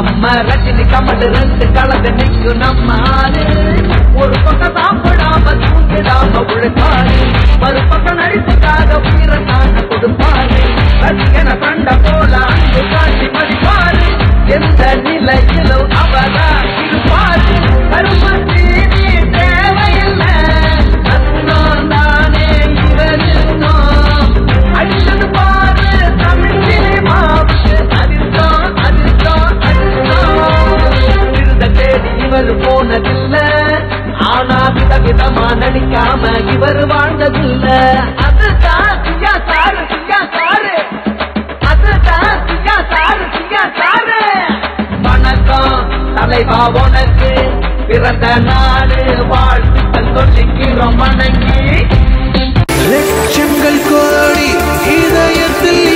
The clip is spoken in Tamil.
நம்ம ரஜினி கமல் ரெண்டு கலந்து நிற்கும் நம்ம ஆளு ஒரு பக்கம் சாப்பிடாம தூங்கிடாம உழைப்பாரு மறுபக்கம் நடிப்புக்காக உயிரை தாண்ட கொடுப்பாரு ரசிகன சண்டை போல அன்பு காட்டி மதிப்பாரு எந்த நிலையிலும் அவரா இருப்பாரு கருமத்தி நீ தேவையில்லை நத்தம் தானே இவருனோ அடிச்சது பாரு தமிழ் சினிமாவுக்கு அதிர்ஷ்டம் அதிர்ஷ்டம் அதிர்ஷ்டம் இருந்த தேடி இவர் போனதில்லை ஆனா விதவிதமா நடிக்காம இவர் வாழ்ந்ததில்ல அதுதான் சியா சாரு சியா சாரு அதுதான் சியா சாரு சியா சாரு வணக்கம் தலைவா உனக்கு பிறந்த நாடு வாழ்த்துக்கள் சொல்லிக்கிறோம் வணங்கி லட்சங்கள் கோடி இதயத்தில்